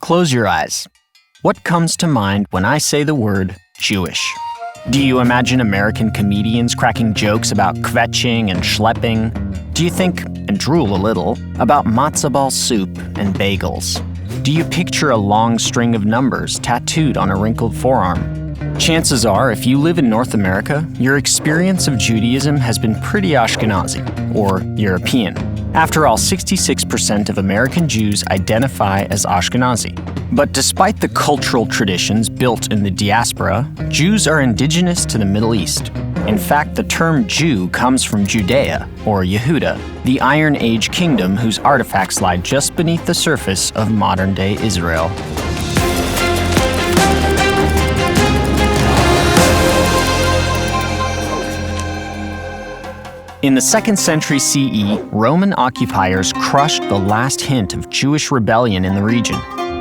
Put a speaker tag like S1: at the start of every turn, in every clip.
S1: Close your eyes. What comes to mind when I say the word Jewish? Do you imagine American comedians cracking jokes about kvetching and schlepping? Do you think, and drool a little, about matzo ball soup and bagels? Do you picture a long string of numbers tattooed on a wrinkled forearm? Chances are, if you live in North America, your experience of Judaism has been pretty Ashkenazi, or European. After all, 66% of American Jews identify as Ashkenazi. But despite the cultural traditions built in the diaspora, Jews are indigenous to the Middle East. In fact, the term Jew comes from Judea, or Yehuda, the Iron Age kingdom whose artifacts lie just beneath the surface of modern-day Israel. In the 2nd century CE, Roman occupiers crushed the last hint of Jewish rebellion in the region.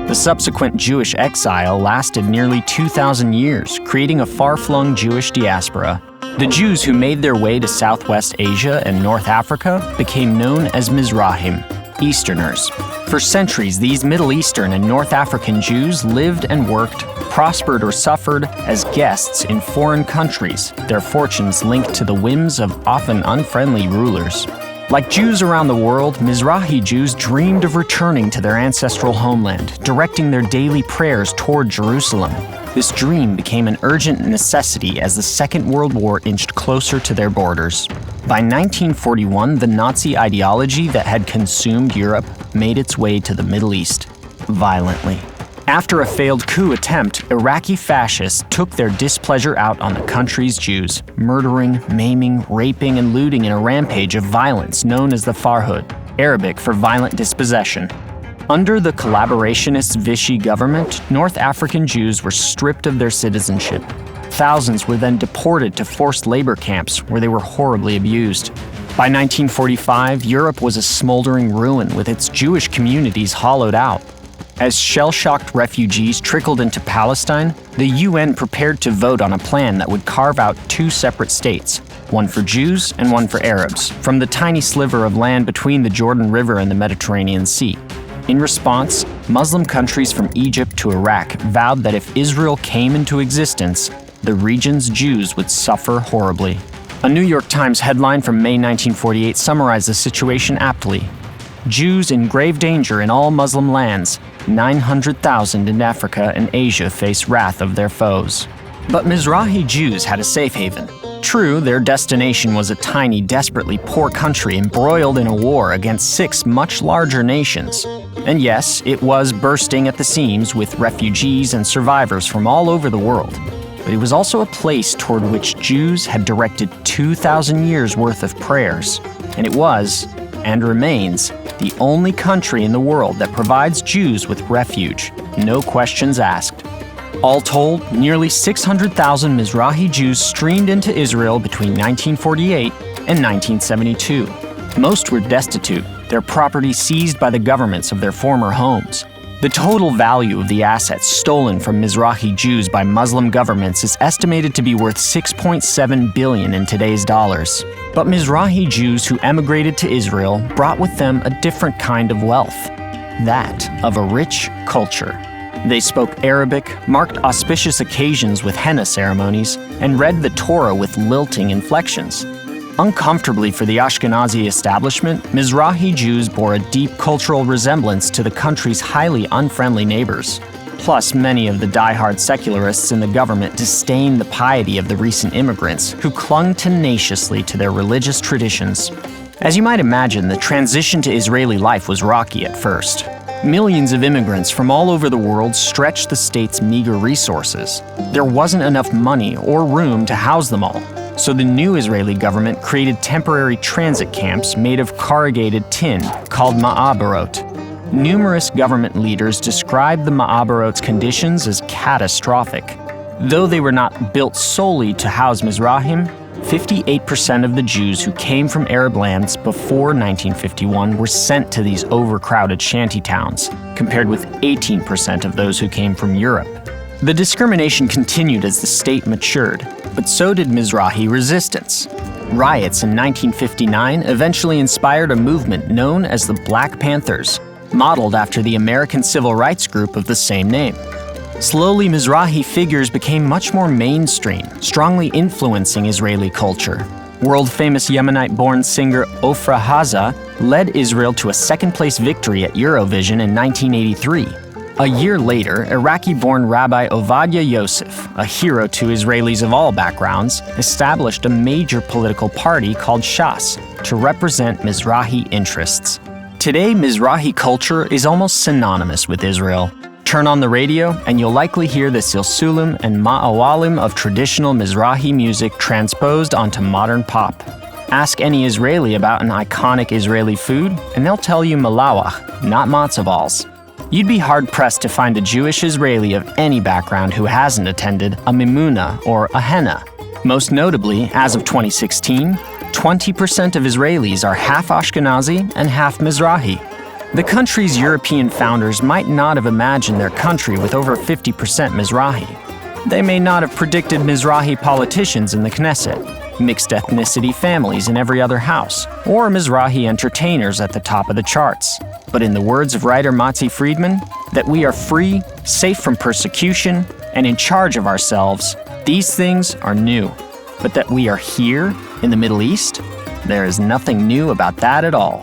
S1: The subsequent Jewish exile lasted nearly 2,000 years, creating a far-flung Jewish diaspora. The Jews who made their way to Southwest Asia and North Africa became known as Mizrahim, Easterners. For centuries, these Middle Eastern and North African Jews lived and worked, prospered or suffered as guests in foreign countries, their fortunes linked to the whims of often unfriendly rulers. Like Jews around the world, Mizrahi Jews dreamed of returning to their ancestral homeland, directing their daily prayers toward Jerusalem. This dream became an urgent necessity as the Second World War inched closer to their borders. By 1941, the Nazi ideology that had consumed Europe made its way to the Middle East, violently. After a failed coup attempt, Iraqi fascists took their displeasure out on the country's Jews, murdering, maiming, raping, and looting in a rampage of violence known as the Farhud, Arabic for violent dispossession. Under the collaborationist Vichy government, North African Jews were stripped of their citizenship. Thousands were then deported to forced labor camps where they were horribly abused. By 1945, Europe was a smoldering ruin with its Jewish communities hollowed out. As shell-shocked refugees trickled into Palestine, the UN prepared to vote on a plan that would carve out 2 separate states, one for Jews and one for Arabs, from the tiny sliver of land between the Jordan River and the Mediterranean Sea. In response, Muslim countries from Egypt to Iraq vowed that if Israel came into existence, the region's Jews would suffer horribly. A New York Times headline from May 1948 summarized the situation aptly. Jews in grave danger in all Muslim lands, 900,000 in Africa and Asia face wrath of their foes. But Mizrahi Jews had a safe haven. True, their destination was a tiny, desperately poor country embroiled in a war against 6 much larger nations. And yes, it was bursting at the seams with refugees and survivors from all over the world. But it was also a place toward which Jews had directed 2,000 years' worth of prayers. And it was, and remains, the only country in the world that provides Jews with refuge, no questions asked. All told, nearly 600,000 Mizrahi Jews streamed into Israel between 1948 and 1972. Most were destitute, their property seized by the governments of their former homes. The total value of the assets stolen from Mizrahi Jews by Muslim governments is estimated to be worth $6.7 billion in today's dollars. But Mizrahi Jews who emigrated to Israel brought with them a different kind of wealth, that of a rich culture. They spoke Arabic, marked auspicious occasions with henna ceremonies, and read the Torah with lilting inflections. Uncomfortably for the Ashkenazi establishment, Mizrahi Jews bore a deep cultural resemblance to the country's highly unfriendly neighbors. Plus, many of the die-hard secularists in the government disdained the piety of the recent immigrants, who clung tenaciously to their religious traditions. As you might imagine, the transition to Israeli life was rocky at first. Millions of immigrants from all over the world stretched the state's meager resources. There wasn't enough money or room to house them all. So the new Israeli government created temporary transit camps made of corrugated tin called maabarot. Numerous government leaders described the maabarot's conditions as catastrophic. Though they were not built solely to house Mizrahim, 58% of the Jews who came from Arab lands before 1951 were sent to these overcrowded shantytowns, compared with 18% of those who came from Europe. The discrimination continued as the state matured, but so did Mizrahi resistance. Riots in 1959 eventually inspired a movement known as the Black Panthers. modeled after the American civil rights group of the same name. Slowly, Mizrahi figures became much more mainstream, strongly influencing Israeli culture. World-famous Yemenite-born singer Ofra Haza led Israel to a second-place victory at Eurovision in 1983. A year later, Iraqi-born Rabbi Ovadia Yosef, a hero to Israelis of all backgrounds, established a major political party called Shas to represent Mizrahi interests. Today, Mizrahi culture is almost synonymous with Israel. Turn on the radio, and you'll likely hear the silsulim and ma'awalim of traditional Mizrahi music transposed onto modern pop. Ask any Israeli about an iconic Israeli food, and they'll tell you malawach, not matzo balls. You'd be hard-pressed to find a Jewish Israeli of any background who hasn't attended a mimuna or a henna. Most notably, as of 2016, 20% of Israelis are half Ashkenazi and half Mizrahi. The country's European founders might not have imagined their country with over 50% Mizrahi. They may not have predicted Mizrahi politicians in the Knesset, mixed ethnicity families in every other house, or Mizrahi entertainers at the top of the charts. But in the words of writer Matzi Friedman, that we are free, safe from persecution, and in charge of ourselves, these things are new. But that we are here, in the Middle East, there is nothing new about that at all.